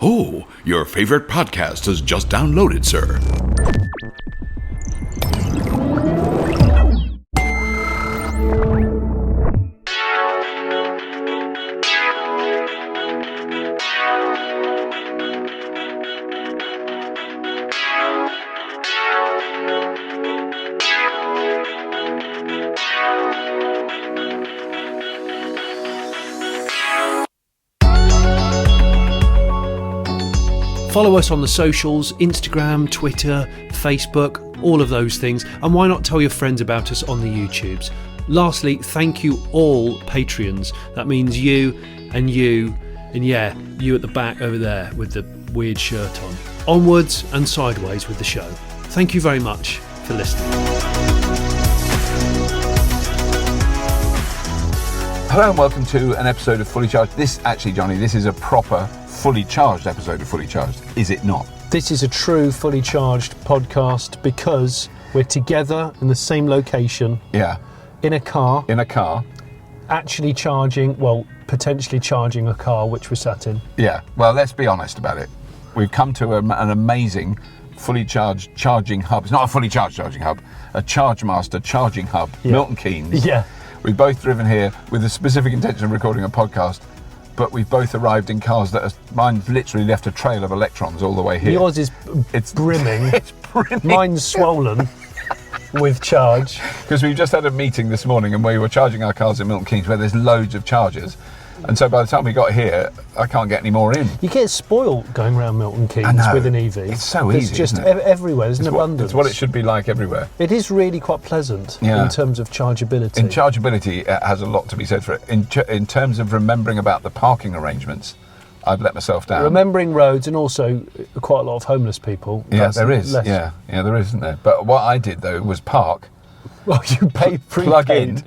Oh, your favorite podcast has just downloaded, sir. Follow us on the socials, Instagram, Twitter, Facebook, all of those things. And why not tell your friends about us on the YouTubes? Lastly, thank you all Patreons. That means you, and you at the back over there with the weird shirt on. Onwards and sideways with the show. Thank you very much for listening. Hello and welcome to an episode of Fully Charged. This is a proper fully charged episode of Fully Charged, is it not? This is a true fully charged podcast because we're together in the same location. Yeah. In a car. Actually potentially charging a car which we're sat in. Yeah. Well, let's be honest about it. We've come to an amazing fully charged charging hub. It's not a fully charged charging hub, a ChargeMaster charging hub, yeah. Milton Keynes. Yeah. We've both driven here with the specific intention of recording a podcast, but we've both arrived in cars mine's literally left a trail of electrons all the way here. Yours is brimming. It's brimming. Mine's swollen with charge. Because we've just had a meeting this morning and we were charging our cars in Milton Keynes where there's loads of chargers. And so by the time we got here, I can't get any more in. You get spoiled going around Milton Keynes with an EV. It's so easy, It's just isn't it? everywhere. There's an abundance. It's what it should be like everywhere. It is really quite pleasant in terms of chargeability. In chargeability, it has a lot to be said for it. In terms of remembering about the parking arrangements, I've let myself down. Remembering roads and also quite a lot of homeless people. Yeah, there is. Yeah, there is, isn't there? But what I did, though, was park. Well, you paid prepaid.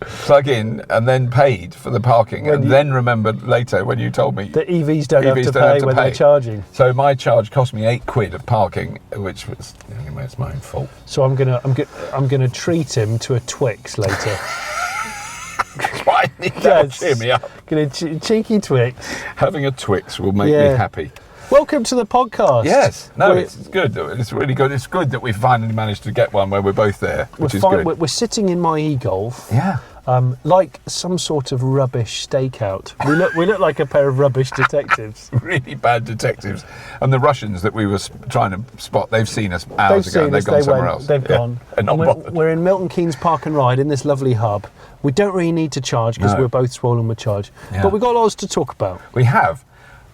Plug in and then paid for the parking then remembered later when you told me that EVs don't have to pay when they're charging. So my charge cost me £8 of parking, which was anyway, it's my own fault. So I'm gonna treat him to a Twix later. Why need that? Cheer me up. Cheeky Twix. Having a Twix will make me happy. Welcome to the podcast. Yes. No, it's good. It's really good. It's good that we finally managed to get one where we're both there, which is good. We're sitting in my e-Golf. Yeah. Like some sort of rubbish stakeout. We look like a pair of rubbish detectives. Really bad detectives. And the Russians that we were trying to spot, they've seen us hours ago and they've gone somewhere else. They've gone. And we're in Milton Keynes Park and Ride in this lovely hub. We don't really need to charge because we're both swollen with charge. Yeah. But we've got lots to talk about. We have.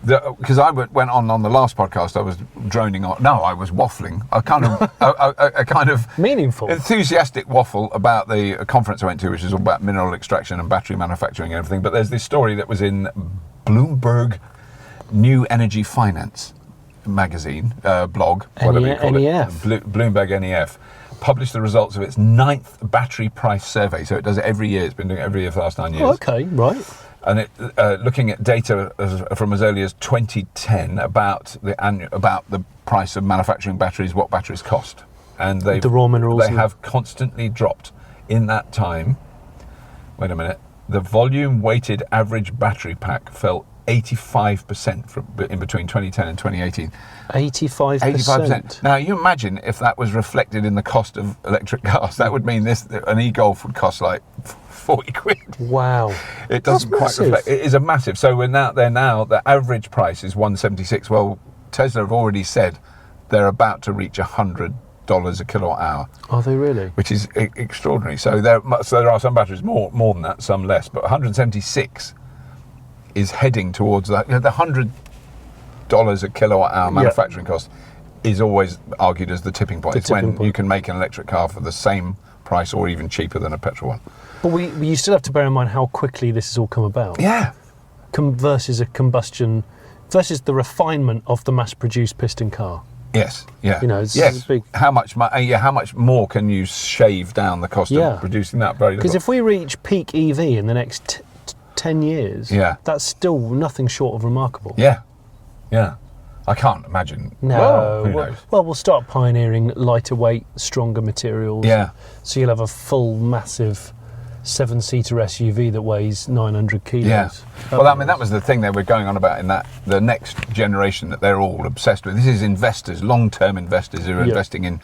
Because I went on the last podcast, I was droning on. No, I was waffling. A kind of meaningful, enthusiastic waffle about the conference I went to, which is all about mineral extraction and battery manufacturing and everything. But there's this story that was in Bloomberg New Energy Finance magazine, blog, whatever you call it. Bloomberg NEF. Published the results of its 9th battery price survey. So it does it every year. It's been doing it every year for the last 9 years. Oh, okay, right. And it, looking at data from as early as 2010 about the price of manufacturing batteries, what batteries cost, and the raw minerals they have constantly dropped in that time. Wait a minute, the volume weighted average battery pack fell 85% in between 2010 and 2018. 85%. Now you imagine if that was reflected in the cost of electric cars. That would mean an e-Golf would cost like £40. Wow. It doesn't quite reflect. It is a massive. So the average price is $176. Well, Tesla have already said they're about to reach $100 a kilowatt hour. Are they really? Which is extraordinary. So there are some batteries more than that, some less, but 176 is heading towards that. The $100 a kilowatt hour manufacturing cost is always argued as the tipping point. It's when you can make an electric car for the same price or even cheaper than a petrol one. But you still have to bear in mind how quickly this has all come about. Yeah. Versus a combustion, versus the refinement of the mass-produced piston car. Yes, yeah. It's big. How much more can you shave down the cost of producing that? Because if we reach peak EV in the next 10 years, that's still nothing short of remarkable. Yeah. I can't imagine. No. Well, who knows? Well, we'll start pioneering lighter weight, stronger materials. Yeah. So you'll have a full, massive 7-seater SUV that weighs 900 kilos. Yeah. Well, I mean, that was the thing they were going on about in that the next generation that they're all obsessed with. This is investors, long-term investors who are investing in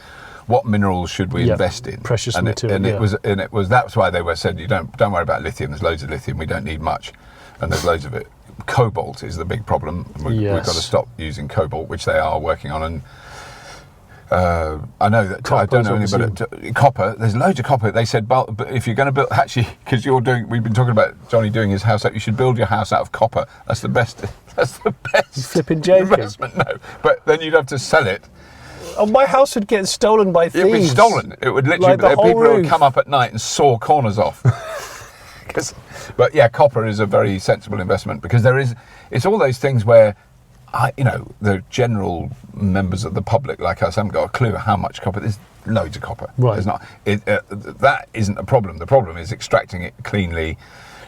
what minerals should we invest in. Precious material. It was that's why they were said, you don't worry about lithium. There's loads of lithium. We don't need much, and there's loads of it. Cobalt is the big problem. We've got to stop using cobalt, which they are working on. And I know that I don't know anything about copper. There's loads of copper. They said, but if you're going to build, actually, because we've been talking about Jonny doing his house up. You should build your house out of copper. That's the best. That's the best. Flipping joking. Investment. No, but then you'd have to sell it. Oh, my house would get stolen by thieves. It'd be stolen. It would literally. People would come up at night and saw corners off. But yeah, copper is a very sensible investment because it's all those things where, the general members of the public like us haven't got a clue how much copper. There's loads of copper. Right. There's not. That isn't a problem. The problem is extracting it cleanly,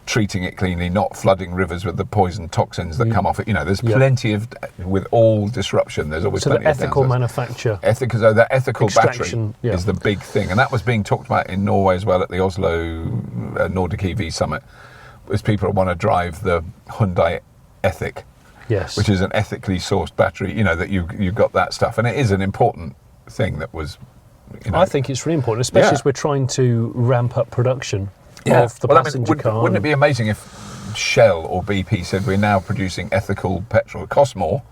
treating it cleanly, not flooding rivers with the poison toxins that come off it. There's plenty of, with all disruption, there's always plenty of ethical manufacture. The ethical battery is the big thing. And that was being talked about in Norway as well at the Oslo Nordic EV Summit, as people want to drive the Hyundai Ethic. Yes. Which is an ethically sourced battery, that you've got that stuff. And it is an important thing that was, I think it's really important, especially as we're trying to ramp up production of the passenger car. Wouldn't it be amazing if Shell or BP said we're now producing ethical petrol? It costs more,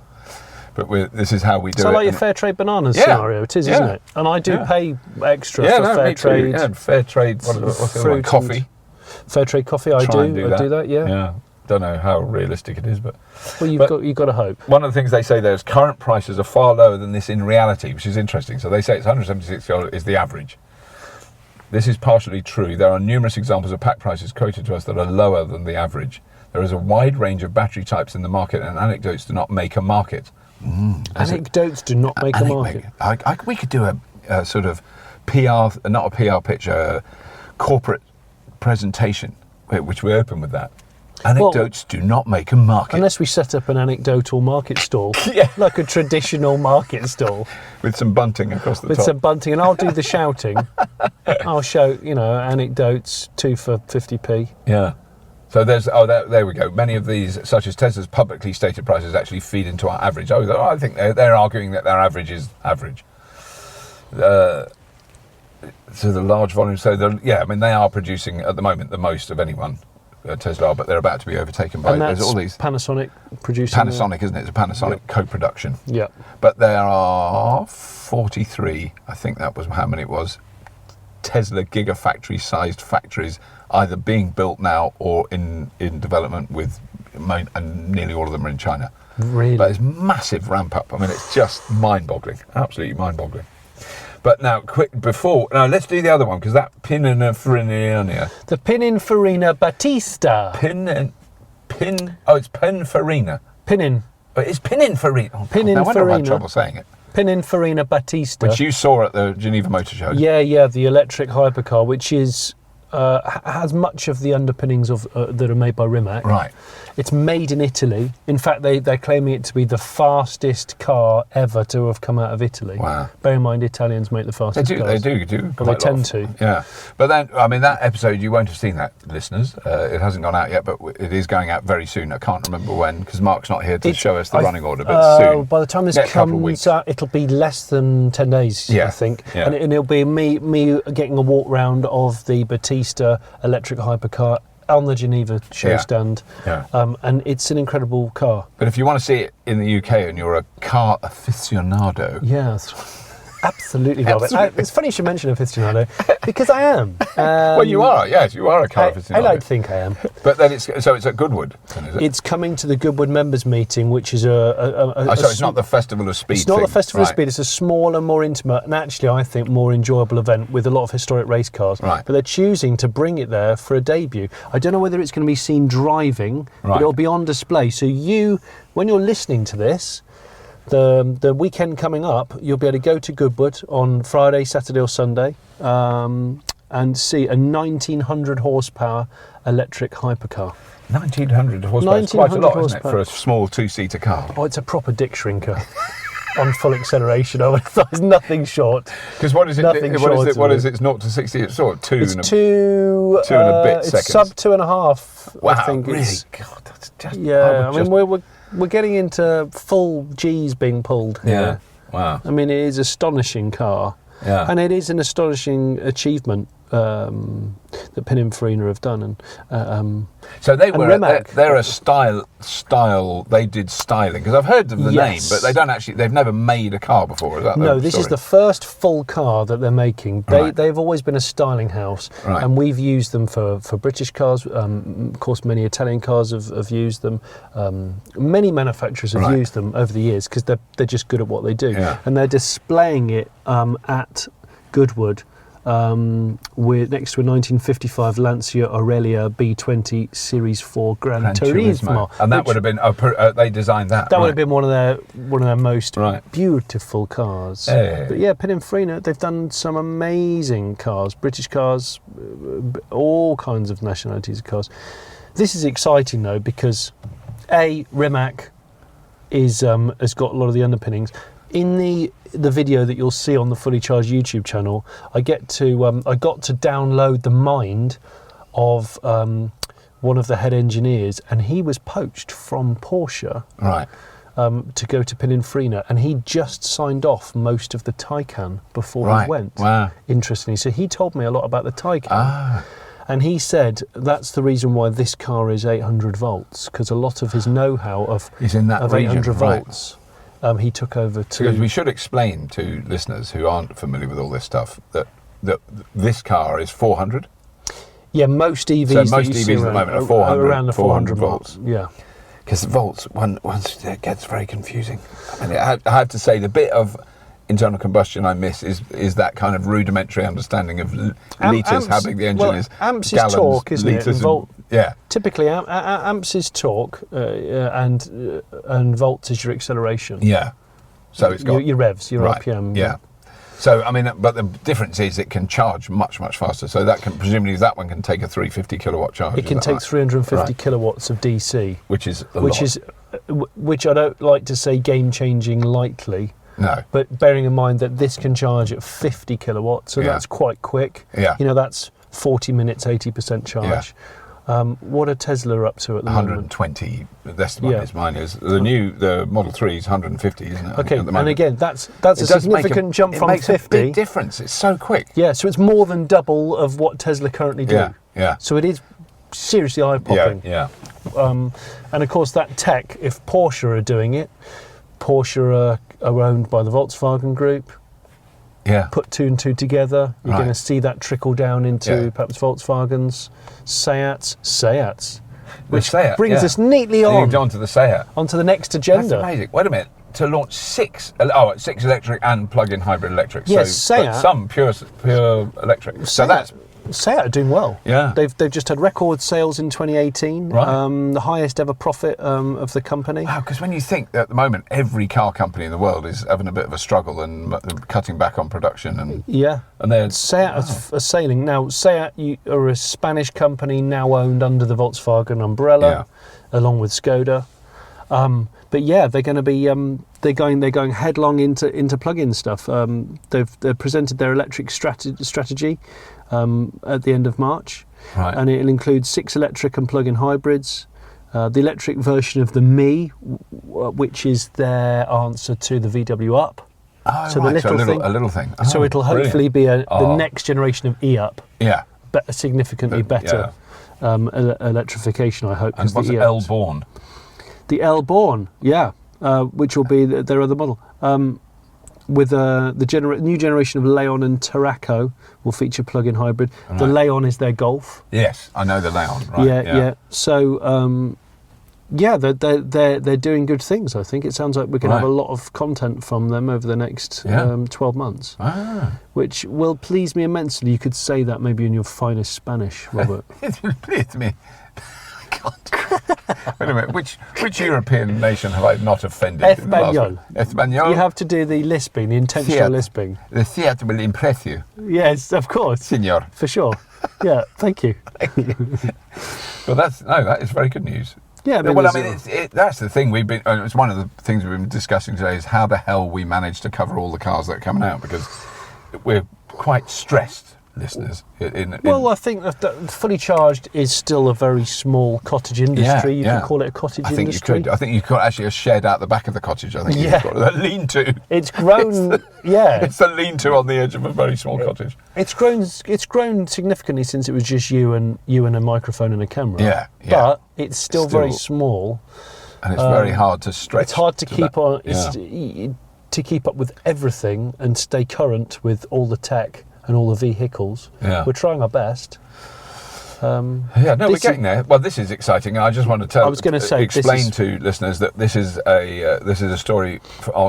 but this is how we do it. So like your fair trade bananas scenario, it is, isn't it? And I do pay extra for fair trade. Yeah, fair trade, what's the other coffee. Fair trade coffee, I do that, yeah. Don't know how realistic it is, but you've got to hope. One of the things they say there is current prices are far lower than this in reality, which is interesting. So they say it's $176 is the average. This is partially true. There are numerous examples of Pact prices quoted to us that are lower than the average. There is a wide range of battery types in the market, and anecdotes do not make a market. Anecdotes do not make a market. We could do a sort of PR, not a PR pitch, a corporate presentation, which we're open with that. Anecdotes do not make a market. Unless we set up an anecdotal market stall, like a traditional market stall. With some bunting across the top. With some bunting, and I'll do the shouting. I'll shout, anecdotes, 2 for 50p. Yeah. So there we go. Many of these, such as Tesla's publicly stated prices, actually feed into our average. I think they're arguing that their average is average. So the large volume, they are producing at the moment the most of anyone. Tesla, but they're about to be overtaken by. There's all these Panasonic producing. Panasonic, isn't it? It's a Panasonic co-production. Yeah. But there are 43. I think that was how many it was. Tesla gigafactory-sized factories either being built now or in development and nearly all of them are in China. Really? But it's massive ramp up. I mean, it's just mind-boggling. Absolutely mind-boggling. But now, let's do the other one, because that Pininfarina. The Pininfarina Battista. It's Pininfarina. Pinin. But it's Pininfarina. Oh, Pininfarina. I wonder if I had trouble saying it. Pininfarina Battista. Which you saw at the Geneva Motor Show. Yeah, the electric hypercar, which is has much of the underpinnings of that are made by Rimac. Right. It's made in Italy. In fact, they're claiming it to be the fastest car ever to have come out of Italy. Wow. Bear in mind, Italians make the fastest cars. They do. Well, they tend to. Yeah. But then, that episode, you won't have seen that, listeners. It hasn't gone out yet, but it is going out very soon. I can't remember when, because Mark's not here to show us the running order, but soon. By the time this comes out, it'll be less than 10 days, I think. Yeah. And it'll be me getting a walk round of the Battista electric hypercar on the Geneva show stand. Yeah. And it's an incredible car. But if you want to see it in the UK and you're a car aficionado... Yes. Absolutely, Robert. It's funny you should mention aficionado, because I am. Well, you are, yes, you are a car aficionado. I like to think I am. But then it's at Goodwood, then, is it? It's coming to the Goodwood members meeting, which is so it's not the Festival of Speed. It's not the Festival of Speed. It's a smaller, more intimate, and actually, I think, more enjoyable event with a lot of historic race cars. Right. But they're choosing to bring it there for a debut. I don't know whether it's going to be seen driving, but it'll be on display. So when you're listening to this, the weekend coming up, you'll be able to go to Goodwood on Friday, Saturday or Sunday and see a 1900 horsepower electric hypercar. 1900 horsepower, it's quite a lot, isn't it, for a small two-seater car? Oh, it's a proper dick shrinker. on full acceleration. I would have thought it's nothing short. Because what is it? What is it? It's 0 to 60. It's sort of two and a bit seconds. It's sub 2.5. Wow, I think really? it's. God, that's just. Yeah, I mean we're getting into full G's being pulled here. Yeah. Wow. I mean, it is an astonishing car. Yeah. And it is an astonishing achievement that Pininfarina have done, and so they and were Rimac. they're a style. They did styling because I've heard of the name, but they've never made a car before. Is that no? the This story? is the first full car that they're making. Right. They've always been a styling house, right. and we've used them for British cars. Of course, many Italian cars have used them. Many manufacturers have used them over the years because they're just good at what they do, and they're displaying it at Goodwood. We're next to a 1955 Lancia Aurelia B20 Series 4 Gran Turismo, and that would have been they designed that. That would have been one of their most beautiful cars. Hey. But yeah, Pininfarina, they've done some amazing cars, British cars, all kinds of nationalities of cars. This is exciting though because Rimac has got a lot of the underpinnings. In the video that you'll see on the Fully Charged YouTube channel, I got to download the mind of one of the head engineers, and he was poached from Porsche to go to Pininfarina, and he just signed off most of the Taycan before he went. Wow. Interestingly, so he told me a lot about the Taycan. And he said that's the reason why this car is 800 volts, because a lot of his know-how of 800 volts. He took over to... Because we should explain to listeners who aren't familiar with all this stuff that this car is 400. Yeah, most EVs. So most EVs at the moment are 400, around the 400 volts. Yeah. Because volts, once it gets very confusing. I mean, I have to say, the bit of internal combustion I miss is that kind of rudimentary understanding of litres, how big the engine is. Amps gallons, is torque, isn't it? And volt. Yeah. Typically, amps is torque, and volts is your acceleration. Yeah. So it's got your revs, your RPM. Yeah. So I mean, but the difference is it can charge much faster. So that can presumably that one can take a 350 kilowatt charge. It can take 350 kilowatts of DC, which is a lot. Which I don't like to say game changing lightly. No. But bearing in mind that this can charge at 50 kilowatts, so that's quite quick. Yeah. You know, that's 40 minutes, 80% charge. Yeah. What are Tesla up to at the 120, moment? That's the one is mine is. The Model 3 is 150, isn't it? Okay, and again, that's a significant jump from 50. It makes a big difference. It's so quick. Yeah, so it's more than double of what Tesla currently do. Yeah. So it is seriously eye-popping. Yeah. And of course, that tech, if Porsche are doing it, Porsche are owned by the Volkswagen Group. Yeah. Put two and two together, you're going to see that trickle down into perhaps Volkswagens, Seats, which brings us neatly onto the Seat. Onto the next agenda. That's amazing. Wait a minute. To launch six electric and plug-in hybrid electric. Yes, so, but some pure electric. So that's... Seat are doing well. Yeah. They've just had record sales in 2018. Right. The highest ever profit of the company. Wow, because when you think that at the moment every car company in the world is having a bit of a struggle and cutting back on production and and Seat are sailing now. Seat are a Spanish company now owned under the Volkswagen umbrella, along with Skoda. But yeah, they're going to be they're going headlong into plug-in stuff. They've presented their electric strategy at the end of March, and it'll include 6 electric and plug-in hybrids. The electric version of the Me, which is their answer to the VW Up. Oh, so right. A little thing. Oh, so it'll hopefully be the next generation of E-Up. Yeah. But significantly better electrification, I hope. And what's the L-Born? The L-Born, which will be their other model. With the new generation of Leon and Tarraco will feature plug-in hybrid. Right. The Leon is their Golf. Yes, I know the Leon. Right. Yeah. So, they're doing good things. I think it sounds like we're going to have a lot of content from them over the next 12 months, which will please me immensely. You could say that maybe in your finest Spanish, Robert. It will please me. God. Wait a minute, which European nation have I not offended? Español. You have to do the lisping, the intentional lisping. The theatre will impress you. Yes, of course. Signor. For sure. Yeah, thank you. Well, that is very good news. Yeah, that's the thing it's one of the things we've been discussing today is how the hell we manage to cover all the cars that are coming out, because we're quite stressed, listeners. I think that fully charged is still a very small cottage industry. You could call it a cottage industry. I think you could actually a shed out the back of the cottage. I think you've got a lean-to. It's grown. It's a lean-to on the edge of a very small cottage. It's grown significantly since it was just you and a microphone and a camera. Yeah. But it's still very small, and it's very hard to stretch. It's hard to keep on. To keep up with everything and stay current with all the tech and all the vehicles. Yeah. We're trying our best. We're getting there. Well, this is exciting. I just want to explain to listeners that this is a story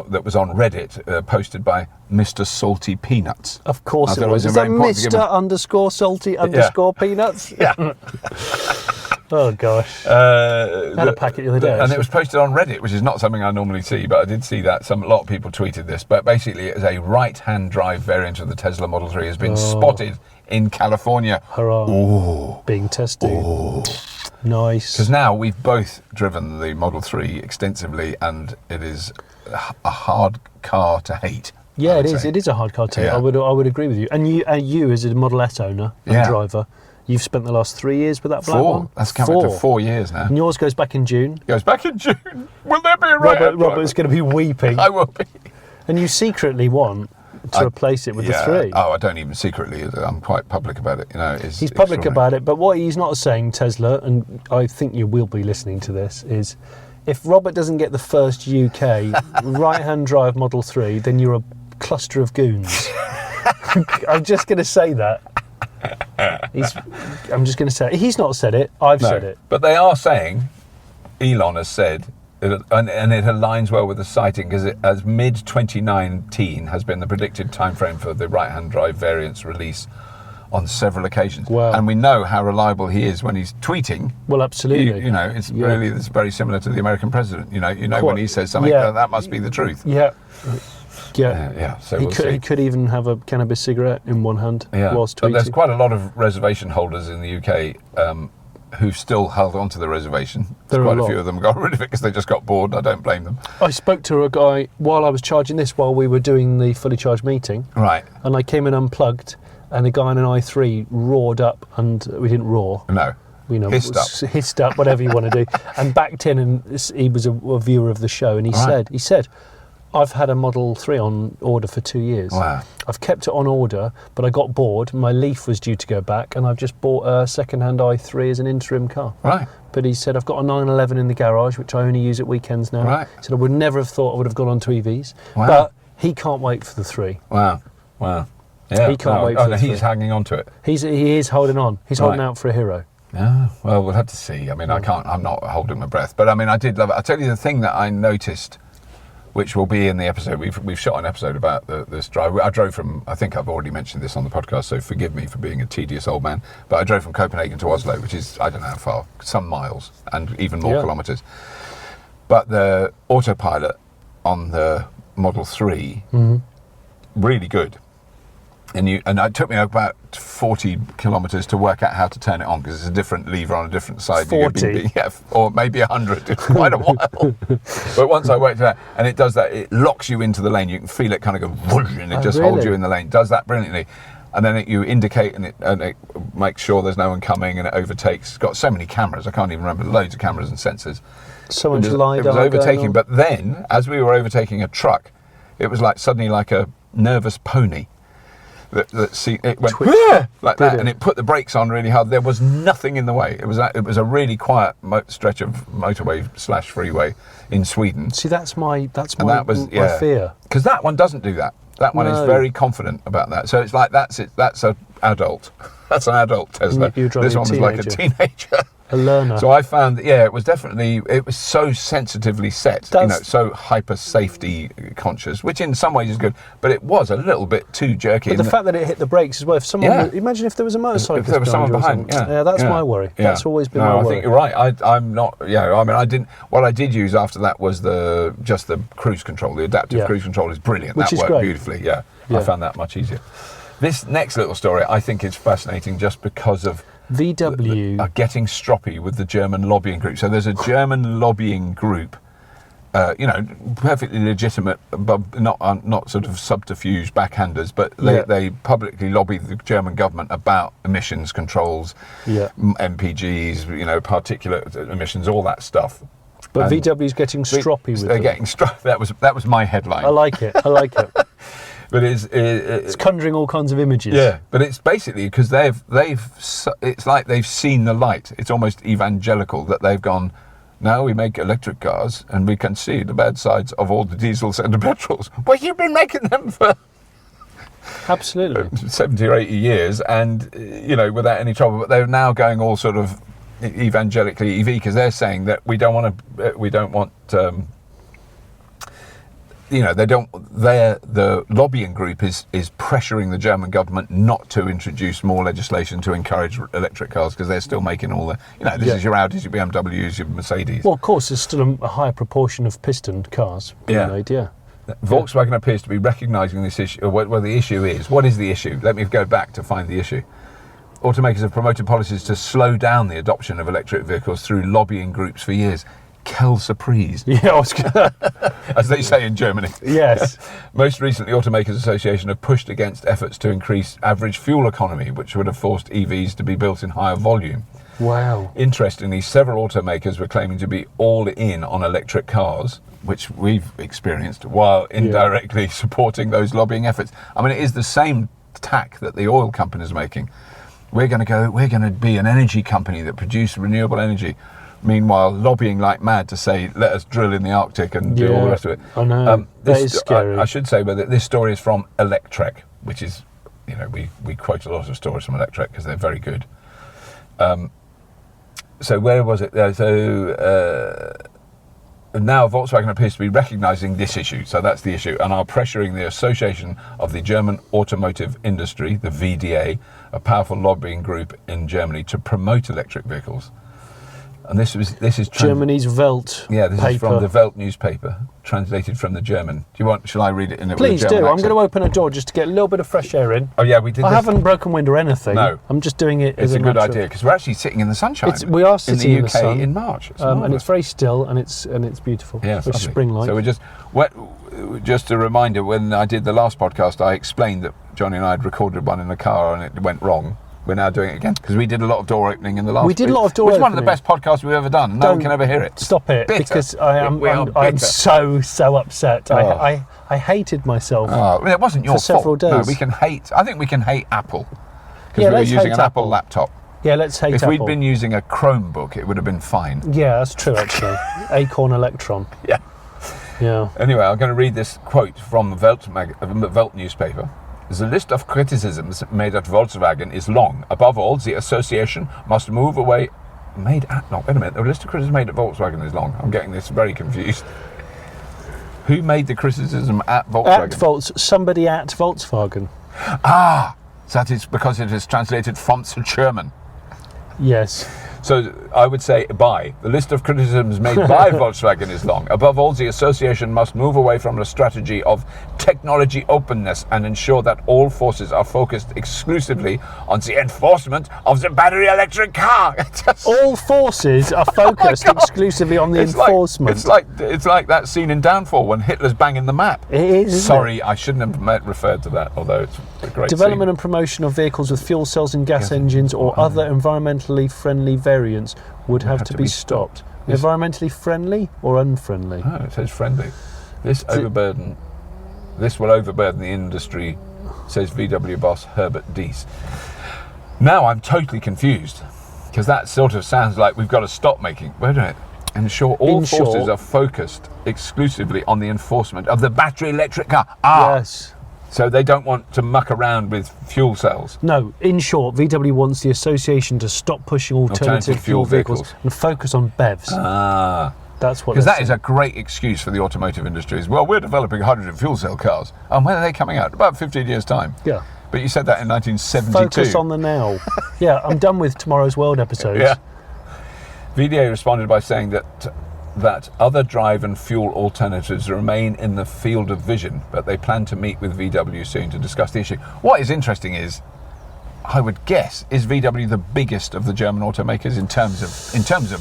that was on Reddit, posted by Mr. Salty Peanuts. Of course it was. Is that Mr. underscore Salty underscore Peanuts? Yeah. Oh gosh! I had a packet the other day, and it was posted on Reddit, which is not something I normally see, but I did see that a lot of people tweeted this. But basically, it is a right-hand drive variant of the Tesla Model 3 has been spotted in California. Hurrah! Ooh. Being tested. Ooh. Nice. Because now we've both driven the Model 3 extensively, and it is a hard car to hate. Yeah, it is. It is a hard car to hate. I would agree with you. And you as a Model S owner and driver. You've spent the last 3 years with that black one? That's coming to 4 years now. And yours goes back in June? Goes back in June. Will there be a right? Robert's going to be weeping. I will be. And you secretly want to replace it with the 3. Oh, I don't even secretly. I'm quite public about it. He's public about it, but what he's not saying, Tesla, and I think you will be listening to this, is if Robert doesn't get the first UK right-hand drive Model 3, then you're a cluster of goons. I'm just going to say that. I'm just going to say it. He's not said it. I've said it. But they are saying, Elon has said, and it aligns well with the sighting, because as mid-2019 has been the predicted timeframe for the right-hand drive variant's release on several occasions. Wow. And we know how reliable he is when he's tweeting. Well, absolutely. It's very similar to the American president. When he says something, that must be the truth. Yeah. So he could even have a cannabis cigarette in one hand whilst tweeting. But there's quite a lot of reservation holders in the UK who've still held on to the reservation. Quite a few of them got rid of it because they just got bored. I don't blame them. I spoke to a guy while I was charging this, while we were doing the fully charged meeting. Right. And I came in unplugged, and the guy in an i3 roared up, and we didn't roar. No. Hissed up, whatever you want to do, and backed in, and he was a viewer of the show, and he said, I've had a Model 3 on order for 2 years. Wow. I've kept it on order, but I got bored. My Leaf was due to go back, and I've just bought a second-hand i3 as an interim car. Right. But he said, I've got a 911 in the garage, which I only use at weekends now. Right. He said, I would never have thought I would have gone on to EVs. Wow. But he can't wait for the 3. Wow. Yeah. He can't wait for the 3. He's hanging on to it. He is holding on. He's holding out for a hero. Yeah, well, we'll have to see. I'm not holding my breath. But I did love it. I'll tell you the thing that I noticed, which will be in the episode. We've shot an episode about this drive. I drove from, I think I've already mentioned this on the podcast, so forgive me for being a tedious old man, but I drove from Copenhagen to Oslo, which is, I don't know how far, some miles and even more kilometres. But the autopilot on the Model 3, really good. And it took me about 40 kilometres to work out how to turn it on, because it's a different lever on a different side. 40? Or maybe 100. It's quite a while. But once I worked it out, and it does that, it locks you into the lane. You can feel it kind of go whoosh, and it just holds you in the lane. It does that brilliantly. And then you indicate, and it makes sure there's no one coming, and it overtakes. It's got so many cameras, I can't even remember, loads of cameras and sensors. So much LiDAR. It was overtaking, but then, as we were overtaking a truck, it was suddenly like a nervous pony. It went like that, and it put the brakes on really hard. There was nothing in the way. It was a really quiet stretch of motorway / freeway in Sweden. See, that's my fear. Because that one doesn't do that. That one is very confident about that. So it's like that's an adult. That's an adult Tesla. This one was like a teenager. A learner. So I found that, it was so sensitively set, so hyper safety conscious, which in some ways is good, but it was a little bit too jerky. But the fact that it hit the brakes as well, if someone, imagine if there was a motorcyclist, if there was someone behind, that's my worry. Yeah. That's always been my worry. I think you're right. I'm not, I didn't, what I did use after that was just the cruise control, the adaptive cruise control is brilliant. Which that is worked great. Beautifully, I found that much easier. This next little story I think is fascinating just because of VW are getting stroppy with the German lobbying group. So there's a German lobbying group, perfectly legitimate, but not sort of subterfuge backhanders, but they publicly lobby the German government about emissions controls, MPGs, particulate emissions, all that stuff. But VW's getting stroppy with They're getting stroppy. That was my headline. I like it. But it's conjuring all kinds of images. Yeah, but it's basically because it's like they've seen the light. It's almost evangelical that they've gone, now we make electric cars and we can see the bad sides of all the diesels and the petrols. Well, you've been making them for absolutely 70 or 80 years and, without any trouble. But they're now going all sort of evangelically EV because they're saying that the lobbying group is pressuring the German government not to introduce more legislation to encourage electric cars because they're still making all the, this is your Audis, your BMWs, your Mercedes. Well, of course, there's still a higher proportion of piston cars being made, Volkswagen appears to be recognising this issue. Well, the issue is, what is the issue? Let me go back to find the issue. Automakers have promoted policies to slow down the adoption of electric vehicles through lobbying groups for years. Quelle surprise. Yeah, as they say in Germany. Yes. Most recently, Automakers Association have pushed against efforts to increase average fuel economy, which would have forced EVs to be built in higher volume. Wow. Interestingly, several automakers were claiming to be all in on electric cars, which we've experienced, while indirectly supporting those lobbying efforts. I mean, it is the same tack that the oil companies are making. We're going to be an energy company that produces renewable energy. Meanwhile, lobbying like mad to say, let us drill in the Arctic and do all the rest of it. I know. That is scary. I should say, but this story is from Rhetoric, which is, we quote a lot of stories from Rhetoric because they're very good. So where was it? Now Volkswagen appears to be recognising this issue, so that's the issue, and are pressuring the Association of the German Automotive Industry, the VDA, a powerful lobbying group in Germany, to promote electric vehicles. And this is Germany's Welt. Yeah, this paper. is from the Welt newspaper, translated from the German. Shall I read it in it? Please with a German do. accent? I'm going to open a door just to get a little bit of fresh air in. Oh yeah, we did. I haven't broken wind or anything. No, I'm just doing it. It's a good idea because we're actually sitting in the sunshine. We are sitting in the UK sun in March, and it's very still and it's beautiful. Yeah, it's spring-like. So just a reminder. When I did the last podcast, I explained that Jonny and I had recorded one in the car and it went wrong. We're now doing it again because we did a lot of door opening in the last. We did a lot of door opening. It's one of the best podcasts we've ever done. No one can ever hear it. Stop it, bitter. Because I'm so upset. Oh. I hated myself. Oh, it wasn't your for several fault. days. No, we can hate. I think we can hate Apple because Yeah, we were let's using hate an Apple laptop. Yeah, let's hate If Apple. we'd been using a Chromebook, it would have been fine. Yeah, that's true actually. Acorn Electron. Yeah. Yeah. Anyway, I'm going to read this quote from the Welt newspaper. The list of criticisms made at Volkswagen is long. Above all, the association must move away. Wait a minute. The list of criticisms made at Volkswagen is long. I'm getting this very confused. Who made the criticism at Volkswagen? Somebody at Volkswagen. Ah, that is because it is translated from the German. Yes. So I would say by. The list of criticisms made by Volkswagen is long. Above all, the association must move away from a strategy of technology openness and ensure that all forces are focused exclusively on the enforcement of the battery electric car. All forces are focused exclusively on the enforcement. It's like that scene in Downfall when Hitler's banging the map. It is. Sorry, I shouldn't have referred to that, although it's a great Development scene. And promotion of vehicles with fuel cells and gas engines or other environmentally friendly variants would have to be stopped. Yes. Environmentally friendly or unfriendly? Oh, it says friendly. This will overburden the industry, says VW boss Herbert Diess. Now I'm totally confused because that sort of sounds like we've got to stop making. Wait a minute. Ensure all forces are focused exclusively on the enforcement of the battery electric car. Yes. So they don't want to muck around with fuel cells. No, in short, VW wants the association to stop pushing alternative fuel vehicles and focus on BEVs. Ah. That's what. Because that is a great excuse for the automotive industry as well. We're developing hydrogen fuel cell cars. And when are they coming out? About 15 years' time. Yeah. But you said that in 1972. Focus on the now. Yeah, I'm done with Tomorrow's World episodes. Yeah. VDA responded by saying that other drive and fuel alternatives remain in the field of vision, but they plan to meet with VW soon to discuss the issue. What is interesting is I would guess, is VW the biggest of the German automakers in terms of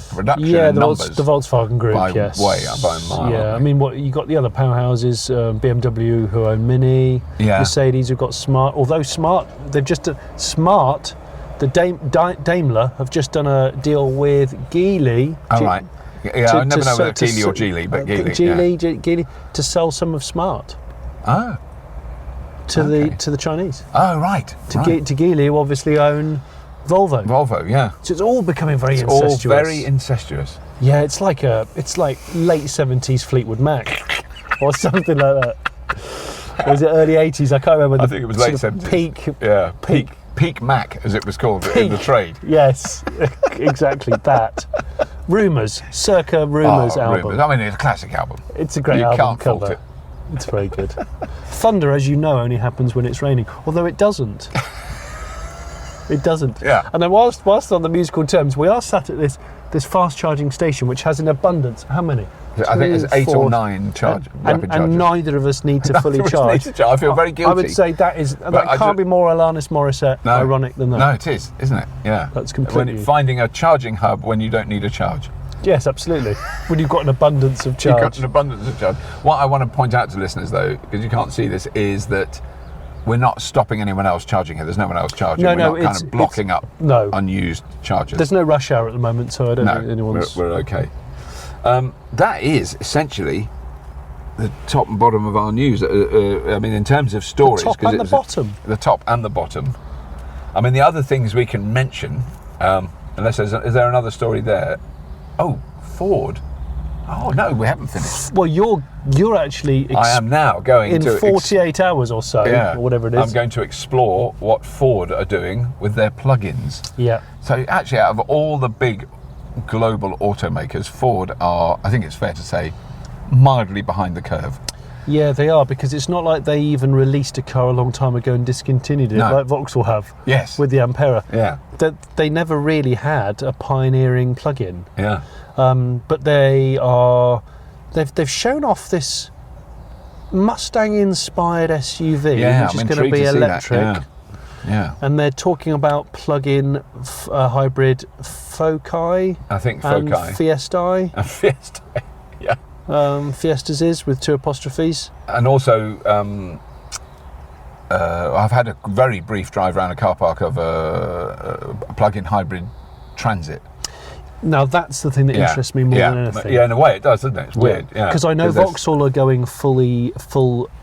production and the numbers? the Volkswagen Group, by yes. by a mile. Yeah, I mean, you got the other powerhouses, BMW who own Mini, Mercedes who've got Smart. Although Smart, they've just Smart, the Daimler have just done a deal with Geely. Oh, right. Yeah, I never know whether Geely or Geely, but Geely. Geely to sell some of Smart. Oh. To the Chinese. Oh, right. To Geely, who obviously own Volvo. Volvo, yeah. So it's all becoming very incestuous. It's all very incestuous. Yeah, it's like late 70s Fleetwood Mac or something like that. Or was it early 80s? I can't remember. I think it was late 70s. Peak Mac, as it was called in the trade. Yes, exactly that. Circa Rumours album. Rumours. I mean, it's a classic album. It's a great album. You can't cover. fault it. It's very good. Thunder, as you know, only happens when it's raining. Although it doesn't. It doesn't. Yeah. And then whilst on the musical terms, we are sat at this fast charging station, which has an abundance. How many? I think there's 8 or 9 rapid chargers. And neither of us need to fully charge. I feel very guilty. I would say that can't be more Alanis Morissette ironic than that. No, it is, isn't it? Yeah. That's completely... Finding a charging hub when you don't need a charge. Yes, absolutely. When you've got an abundance of charge. You've got an abundance of charge. What I want to point out to listeners, though, because you can't see this, is that we're not stopping anyone else charging here. There's no one else charging. We're not kind of blocking up unused chargers. There's no rush hour at the moment, so I don't think anyone's... We're okay. That is essentially the top and bottom of our news. I mean, in terms of stories... The top and the bottom. The top and the bottom. I mean, the other things we can mention, unless is there another story there? Oh, Ford. Oh, no, we haven't finished. Well, you're actually... I am now going to... In 48 hours or so, or whatever it is. I'm going to explore what Ford are doing with their plug-ins. Yeah. So actually, out of all the big global automakers, Ford are, I think it's fair to say, mildly behind the curve. Yeah, they are, because it's not like they even released a car a long time ago and discontinued it, like Vauxhall have. Yes. With the Ampera. Yeah. They never really had a pioneering plug-in. Yeah. But they've shown off this Mustang-inspired SUV, which is going to be electric. Yeah. And they're talking about plug-in hybrid Foci. I think Foci. And Fiestai. Fiestai, yeah. Fiestas is with 2 apostrophes. And also, I've had a very brief drive around a car park of a plug-in hybrid Transit. Now that's the thing that interests me more than anything. Yeah, in a way it does, doesn't it? It's weird. Because I know Vauxhall are going full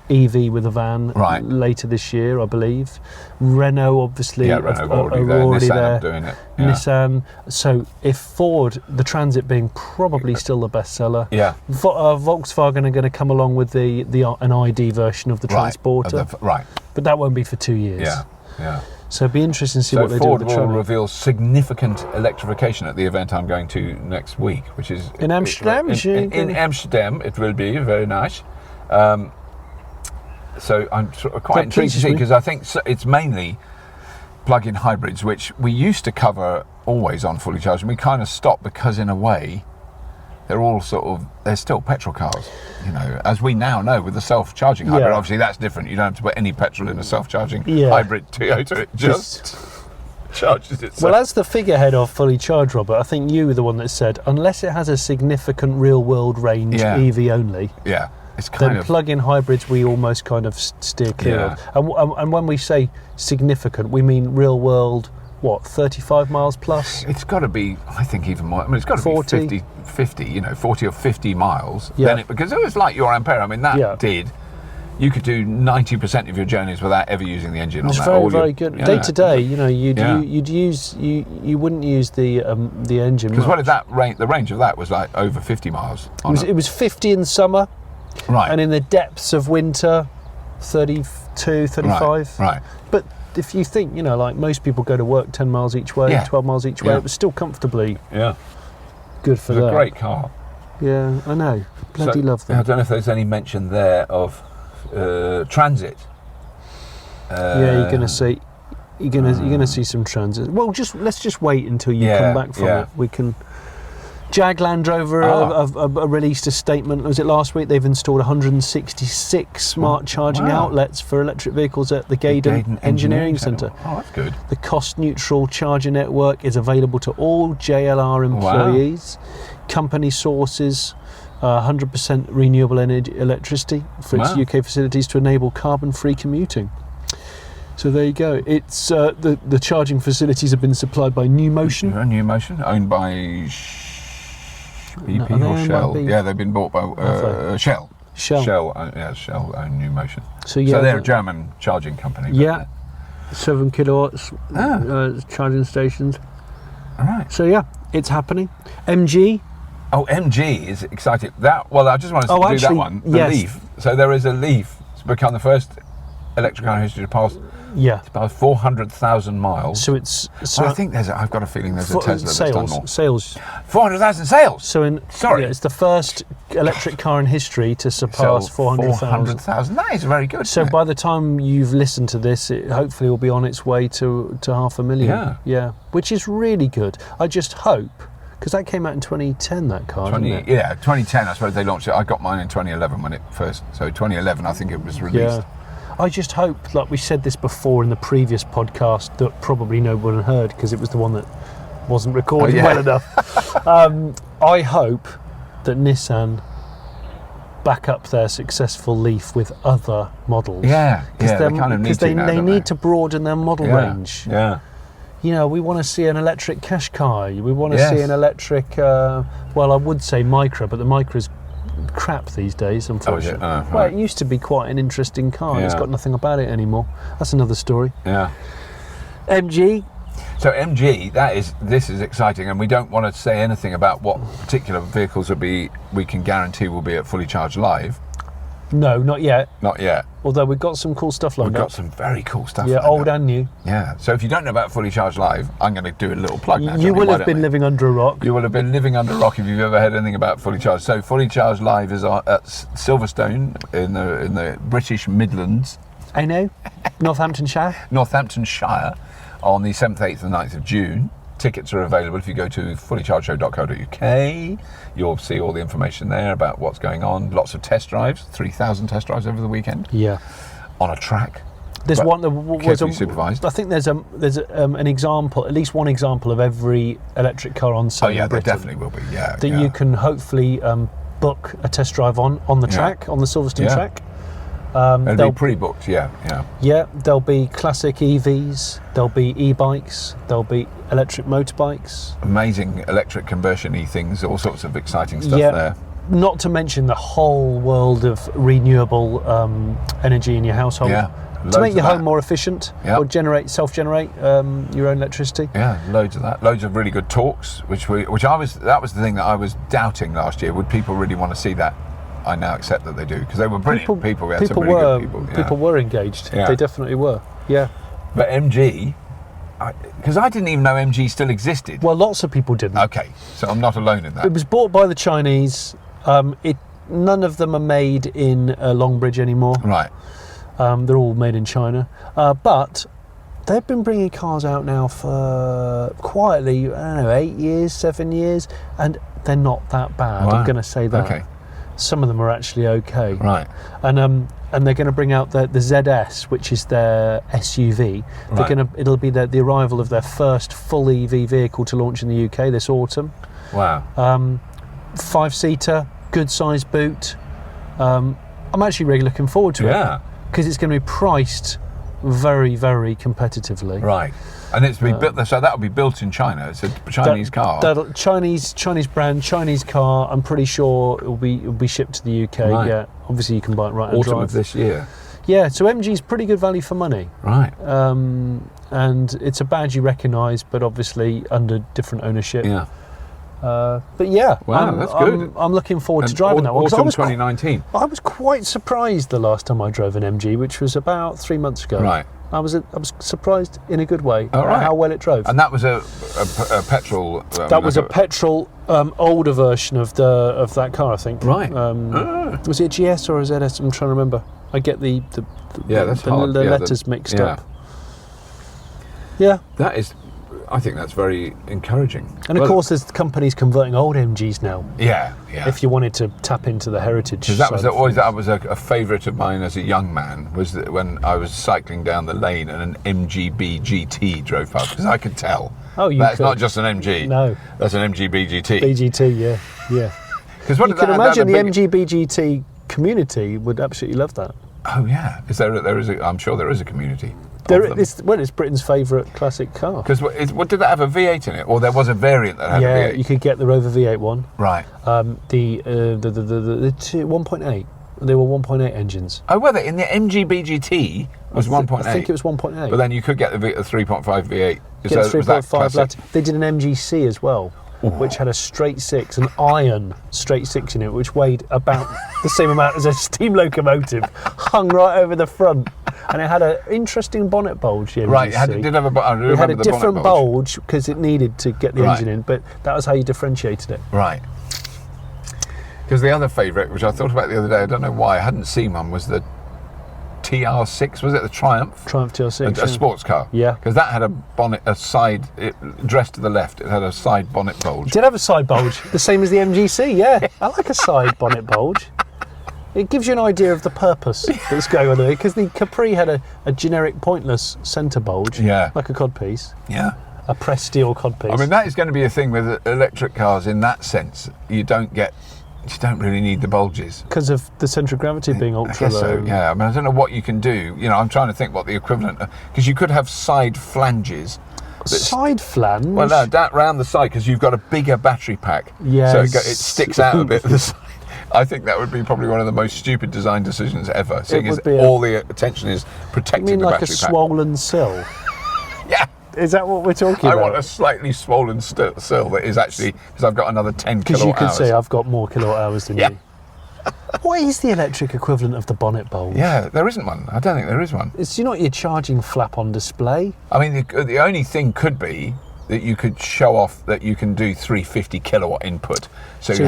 EV with a van later this year, I believe. Renault, obviously, are already there. Nissan doing it. Yeah. Nissan. So if Ford, the Transit being probably still the bestseller, Volkswagen are going to come along with an ID version of the Transporter. But that won't be for 2 years. Yeah. So it'd be interesting to see what they do with the Ford will reveal significant electrification at the event I'm going to next week, which is... In Amsterdam? In Amsterdam, it will be very nice. So I'm sort of quite intrigued to see, because I think it's mainly plug-in hybrids, which we used to cover always on fully charged, and we kind of stopped because, in a way, they're still petrol cars, as we now know with the self-charging hybrid. Obviously that's different. You don't have to put any petrol in a self-charging hybrid Toyota. It just charges itself. Well, as the figurehead of fully charged, Robert, I think you were the one that said, unless it has a significant real-world range EV only, it's then plug-in hybrids we almost kind of steer clear of. And when we say significant, we mean real-world, 35 miles plus? It's got to be, I think, even more. I mean, it's got to 40. be 50, 40 or 50 miles. Yeah. Because it was like your Ampere. I mean, you could do 90% of your journeys without ever using the engine on that. It's very, very good. Day to day, you wouldn't use the engine. Because what is that range? The range of that was like over 50 miles. It was 50 in summer. Right. And in the depths of winter, 32, 35. Right. But if you think, like most people go to work 10 miles each way, 12 miles each way, it was still comfortably good for that. It's a great car. Yeah, I know. Bloody love them. I don't know if there's any mention there of Transit. You're going to see. You're going to see some Transit. Well, let's just wait until you come back from it. We can. Jag Land Rover have released a statement. Was it last week? They've installed 166 smart charging outlets for electric vehicles at the Gaydon Engineering Centre. Oh, that's good. The cost-neutral charger network is available to all JLR employees. Company sources 100% renewable energy electricity for its UK facilities to enable carbon-free commuting. So there you go. It's the charging facilities have been supplied by New Motion. New Motion, owned by BP or Shell? Yeah, they've been bought by Shell. Shell own New Motion. So they're a German charging company. 7 kilowatts charging stations. All right. So yeah, it's happening. MG. Oh, MG is exciting. I just wanted to do that one. The Leaf. So there is a Leaf. It's become the first electric car in history to pass. Yeah, it's about 400,000 miles. So it's. I think I've got a feeling there's a Tesla that's done more. Sales. 400,000 sales. So it's the first electric car in history to surpass 400,000. That is very good. So by the time you've listened to this, it hopefully will be on its way to 500,000. Yeah, which is really good. I just hope. Because that came out in 2010, that car, didn't it? Yeah, 2010, I suppose they launched it. I got mine in 2011 when it first... So 2011, I think it was released. Yeah. I just hope, like we said this before in the previous podcast, that probably no one heard, because it was the one that wasn't recorded well enough. I hope that Nissan back up their successful Leaf with other models. Yeah, they kind of need to now, they need to broden their model range. Yeah. You know, we want to see an electric Qashqai. We want to see an electric, I would say Micra, but the Mikra's crap these days, unfortunately. It used to be quite an interesting car. It's got nothing about it anymore. That's another story. Yeah. MG. So MG, this is exciting, and we don't want to say anything about what particular vehicles we can guarantee will be at Fully Charged Live. No, not yet. Not yet. Although we've got some cool stuff lined up. We've got some very cool stuff lined up. Yeah, old and new. Yeah. So if you don't know about Fully Charged Live, I'm going to do a little plug now. You will have been living under a rock. You will have been living under a rock if you've ever heard anything about Fully Charged. So Fully Charged Live is at Silverstone in the British Midlands. I know. Northamptonshire on the 7th, 8th and 9th of June. Tickets are available if you go to fullychargedshow.co.uk. You'll see all the information there about what's going on. Lots of test drives, 3,000 test drives over the weekend. Yeah. On a track. There's one that was supervised. I think there's an example, at least one example of every electric car on sale. Oh yeah, in Britain there definitely will be. Yeah. That you can hopefully book a test drive on the track, on the Silverstone track. They'll be pre-booked, Yeah, there'll be classic EVs, there'll be e-bikes, there'll be electric motorbikes. Amazing electric conversion-y things, all sorts of exciting stuff there. Not to mention the whole world of renewable energy in your household. Yeah. To make your home more efficient, or self-generate your own electricity. Yeah, loads of that. Loads of really good talks, that was the thing that I was doubting last year. Would people really want to see that? I now accept that they do, because they were brilliant people. We had some really good people. Yeah. People were engaged. Yeah. They definitely were. Yeah. But MG, because I didn't even know MG still existed. Well, lots of people didn't. Okay, so I'm not alone in that. It was bought by the Chinese. None of them are made in Longbridge anymore. Right. They're all made in China. But they've been bringing cars out now for quietly, 8 years, 7 years, and they're not that bad. Wow. I'm going to say that. Okay. Some of them are actually okay. Right. And they're going to bring out the ZS, which is their SUV. It'll be the arrival of their first full EV vehicle to launch in the UK this autumn. Wow. 5-seater, good size boot. I'm actually really looking forward to it. Yeah. Because it's going to be priced very, very competitively. Right. And it's been built, so that'll be built in China. It's a Chinese car. Chinese brand, Chinese car. I'm pretty sure it'll be shipped to the UK. Right. Yeah. Obviously, you can buy it right and drive. Autumn of this year. Yeah. So MG's pretty good value for money. Right. And it's a badge you recognise, but obviously under different ownership. Yeah. But yeah, wow, that's good. I'm looking forward to driving that one. Autumn 2019. I was quite surprised the last time I drove an MG, which was about 3 months ago. Right. I was surprised in a good way how well it drove. And that was a petrol. That was a petrol older version of that car, I think. Right. Was it a GS or a ZS? I'm trying to remember. I get the letters mixed up. Yeah. Yeah. That is. I think that's very encouraging. And of course, there's companies converting old MGs now. Yeah. If you wanted to tap into the heritage. Because that was a favourite of mine as a young man, was that when I was cycling down the lane and an MGB GT drove past, because I could tell. That's not just an MG. No. That's an MGB GT. BGT, yeah. Because you can imagine the MGB GT community would absolutely love that. Oh yeah, I'm sure there is a community. It's Britain's favourite classic car. Because did that have a V8 in it? Or there was a variant that had a V8? Yeah, you could get the Rover V8 one. Right. The 1.8. They were 1.8 engines. Oh, were they? In the MGB GT was 1.8? I think it was 1.8. But then you could get the 3.5 V8. Get 3.5 later. They did an MGC as well. Ooh. Which had a straight six, an iron straight six in it, which weighed about the same amount as a steam locomotive, hung right over the front. And it had an interesting bonnet bulge. Right, it did have a It had a different bulge because it needed to get the engine in, but that was how you differentiated it. Right. Because the other favourite, which I thought about the other day, I don't know why, I hadn't seen one, was the TR6, was it the Triumph? Triumph TR6. A sports car. Yeah. Because that had a side, dressed to the left, it had a side bonnet bulge. It did have a side bulge, the same as the MGC, yeah. I like a side bonnet bulge. It gives you an idea of the purpose that's going on there, because the Capri had a generic pointless centre bulge, like a codpiece. Yeah. A pressed steel codpiece. I mean, that is going to be a thing with electric cars in that sense. You don't really need the bulges. Because of the centre of gravity being ultra low. So, yeah. I mean, I don't know what you can do. I'm trying to think what the equivalent... Because you could have side flanges. Side flange? Well, no, round the side, because you've got a bigger battery pack. Yes. So it sticks out a bit to the side. I think that would be probably one of the most stupid design decisions ever, seeing as all the attention is protecting the battery pack. You mean like a swollen sill? Yeah. Is that what we're talking about? I want a slightly swollen sill that is actually, because I've got another 10 kilowatt hours. Because you could say I've got more kilowatt hours than you. What is the electric equivalent of the bonnet bulge? Yeah, there isn't one. I don't think there is one. It's not your charging flap on display. I mean, the only thing could be that you could show off that you can do 350 kilowatt input. So you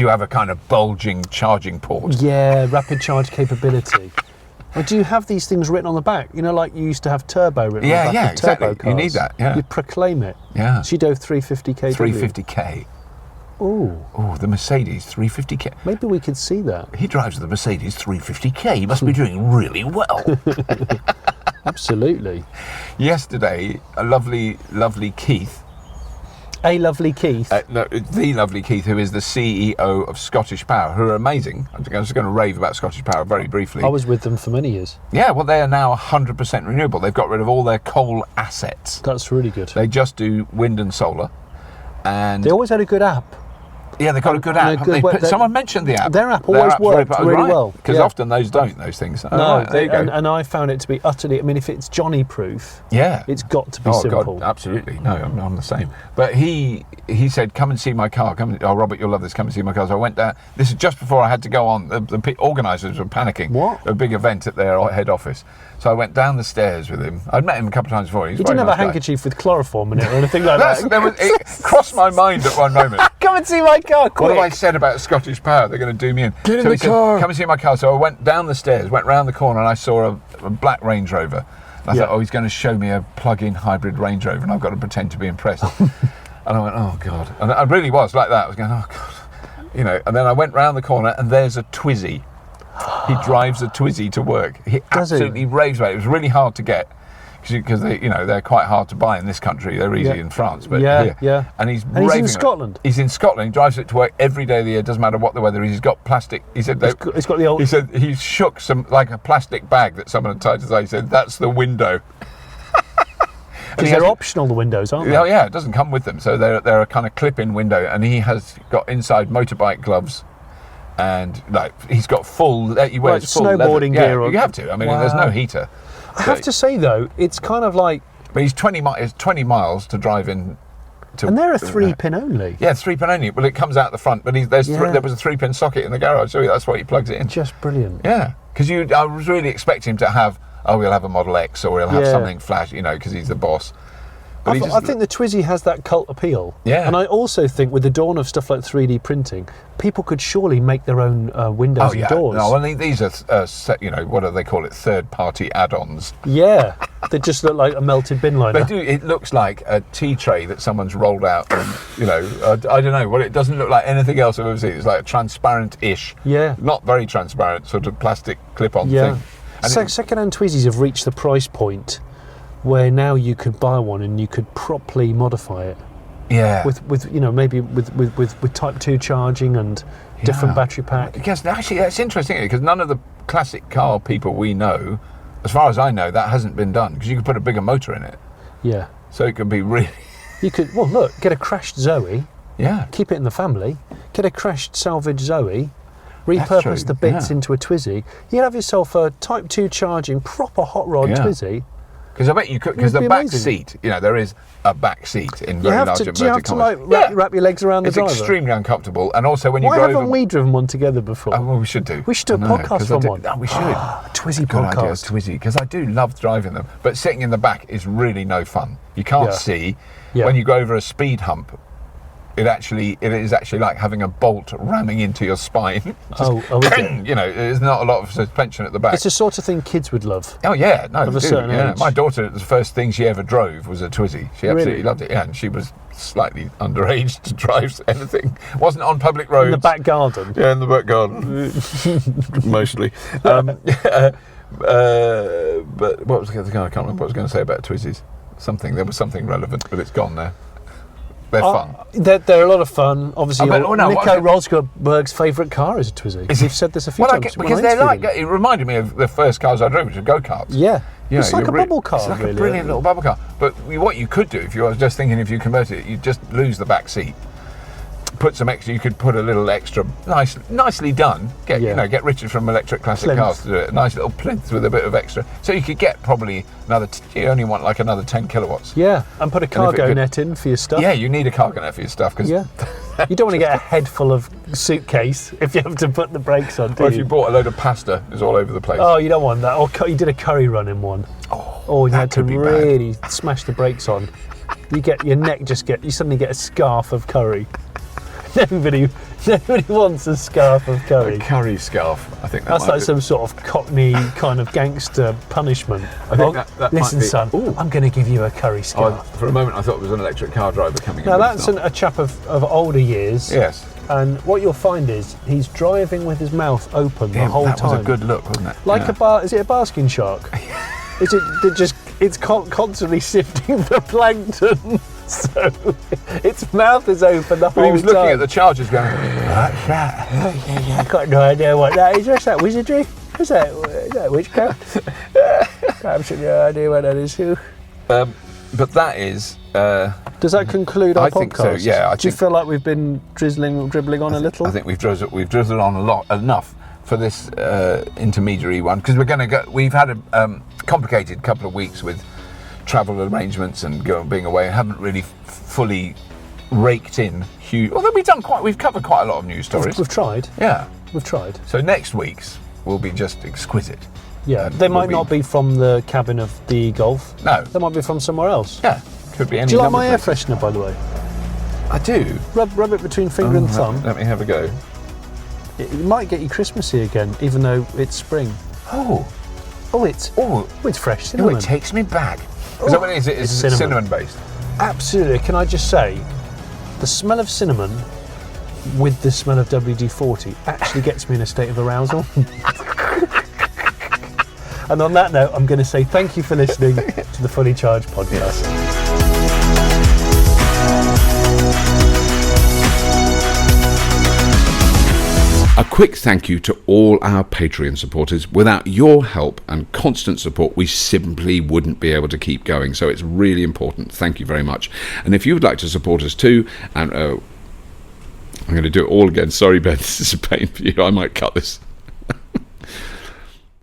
have a kind of bulging charging port. Yeah, rapid charge capability. Or do you have these things written on the back? Like you used to have turbo written on the back of turbo cars. You need that, yeah. You proclaim it. Yeah. So you drove 350 kW. 350k. Ooh. Oh, the Mercedes 350k. Maybe we could see that. He drives the Mercedes 350k. He must be doing really well. Absolutely. Yesterday, a lovely Keith. A lovely Keith? The lovely Keith, who is the CEO of Scottish Power, who are amazing. I'm just going to rave about Scottish Power very briefly. I was with them for many years. Yeah, well, they are now 100% renewable. They've got rid of all their coal assets. That's really good. They just do wind and solar. And they always had a good app. Yeah, they've got a good app. Someone mentioned the app. Their app always worked really well. Because often those things. No, there you go. And I found it to be utterly... I mean, if it's Jonny proof, it's got to be simple. God, absolutely. No, I'm the same. But he said, come and see my car. Robert, you'll love this. Come and see my car. So I went down. This is just before I had to go on. The organisers were panicking. What? A big event at their head office. So I went down the stairs with him. I'd met him a couple of times before. He didn't have a handkerchief with chloroform in it or anything like that. It crossed my mind at one moment. Come and see my car, quick. What have I said about Scottish Power? They're going to do me in. Get in the car. Come and see my car. So I went down the stairs, went round the corner, and I saw a black Range Rover. And I thought, he's going to show me a plug-in hybrid Range Rover, and I've got to pretend to be impressed. And I went, oh, God. And I really was like that. I was going, oh, God. And then I went round the corner, and there's a Twizy. He drives a Twizy to work. He absolutely raves about it. It was really hard to get because they're quite hard to buy in this country. They're easy in France, but here. And he's in Scotland. He's in Scotland. He drives it to work every day of the year. Doesn't matter what the weather is. He's got plastic. He said it's got the old. He said he shook like a plastic bag that someone had tied to his eye. He said that's the window. Because they're optional, the windows, aren't they? Oh yeah, it doesn't come with them. So they're a kind of clip-in window, and he has got inside motorbike gloves. And he's got full. He wears full snowboarding leather. gear. You have to. I mean, there's no heater. I have to say though, it's kind of like. But he's 20 miles to drive in. And they're a 3-pin only. Yeah, 3-pin only. Well, it comes out the front, but there was a 3-pin socket in the garage, so that's why he plugs it in. Just brilliant. Yeah, because I was really expecting him to have. We'll have a Model X, or he'll have something flash, because he's the boss. I think the Twizy has that cult appeal. Yeah. And I also think with the dawn of stuff like 3D printing, people could surely make their own windows and doors. No, these are, what do they call it, third-party add-ons. Yeah. They just look like a melted bin liner. They do. It looks like a tea tray that someone's rolled out. And, I don't know. Well, it doesn't look like anything else I've ever seen. It's like a transparent-ish, not very transparent, sort of plastic clip-on thing. And second-hand Twizzys have reached the price point where now you could buy one and you could properly modify it. Yeah. With maybe with Type 2 charging and different battery pack. Because actually, that's interesting because none of the classic car people we know, as far as I know, that hasn't been done because you could put a bigger motor in it. Yeah. So it could be really. You could get a crashed Zoe. Yeah. Keep it in the family. Get a crashed salvage Zoe. Repurpose the bits into a Twizzy. You'd have yourself a Type 2 charging proper hot rod Twizzy. Because I bet you could, because the back seat, there is a back seat in very large inverted commas. Do you have to wrap your legs around the driver? It's extremely uncomfortable, and also when you go over... Why haven't we driven one together before? Oh, well, we should do. We should do a podcast from one. No, we should. A Twizzy podcast. Good idea, Twizzy, because I do love driving them, but sitting in the back is really no fun. You can't see. When you go over a speed hump, it is actually like having a bolt ramming into your spine. There's not a lot of suspension at the back. It's the sort of thing kids would love. Oh yeah, no, of a certain age. My daughter, the first thing she ever drove was a Twizzy. She absolutely loved it. Yeah, and she was slightly underage to drive anything. Wasn't on public roads. In the back garden. Yeah, in the back garden, mostly. But what was I can't remember what I was going to say about Twizzies. There was something relevant, but it's gone now. They're fun. They're a lot of fun. Obviously, Nico Rosberg's favourite car is a Twizzy. You've said this a few times. Because it reminded me of the first cars I drove, which were go-karts. Yeah. It's like a bubble car, It's like a brilliant little bubble car. But what you could do, if you were just thinking if you converted it, you'd just lose the back seat. Put some extra. You could put a little extra, nicely done. Get Richard from Electric Classic Cars to do it. A nice little plinth with a bit of extra. So you could get probably another. You only want like another 10 kilowatts. Yeah, and put a cargo net in for your stuff. Yeah, you need a cargo net for your stuff because. Yeah. You don't want to get a head full of suitcase if you have to put the brakes on. Or if you bought a load of pasta, it's all over the place. Oh, you don't want that. Or you did a curry run in one. You had to really smash the brakes on. You get your neck you suddenly get a scarf of curry. Nobody wants a scarf of curry. A curry scarf. I think that's like some sort of Cockney kind of gangster punishment. I think that listen, son, I'm going to give you a curry scarf. For a moment, I thought it was an electric car driver coming in. Now that's a chap of older years. Yes. And what you'll find is he's driving with his mouth open the whole time. That was a good look, wasn't it? Like is it a basking shark? It's constantly sifting the plankton. So its mouth is open the whole time. He was looking at the charges going, what's that? I've got no idea what that is. What's that, wizardry? Is that witchcraft? I've absolutely no idea what that is. But that is... Does that conclude our podcast? I think so, yeah. Do you feel like we've been dribbling on a little? I think we've drizzled on enough for this intermediary one, because we've had a complicated couple of weeks with travel arrangements and being away, and haven't really fully raked in huge. Although we've covered quite a lot of news stories. We've tried. Yeah, we've tried. So next week's will be just exquisite. Yeah, they might not be from the cabin of the Golf. No, they might be from somewhere else. Yeah, could be any. Do you like my air freshener, by the way? I do. Rub it between finger and thumb. Let me have a go. It might get you Christmassy again, even though it's spring. It's fresh cinnamon. It takes me back. Is that what it is? It's cinnamon based. Absolutely. Can I just say, the smell of cinnamon with the smell of WD-40 actually gets me in a state of arousal. And on that note, I'm going to say thank you for listening to the Fully Charged podcast. A quick thank you to all our Patreon supporters. Without your help and constant support, we simply wouldn't be able to keep going. So it's really important. Thank you very much. And if you would like to support us too, and I'm going to do it all again. Sorry, Ben, this is a pain for you. I might cut this.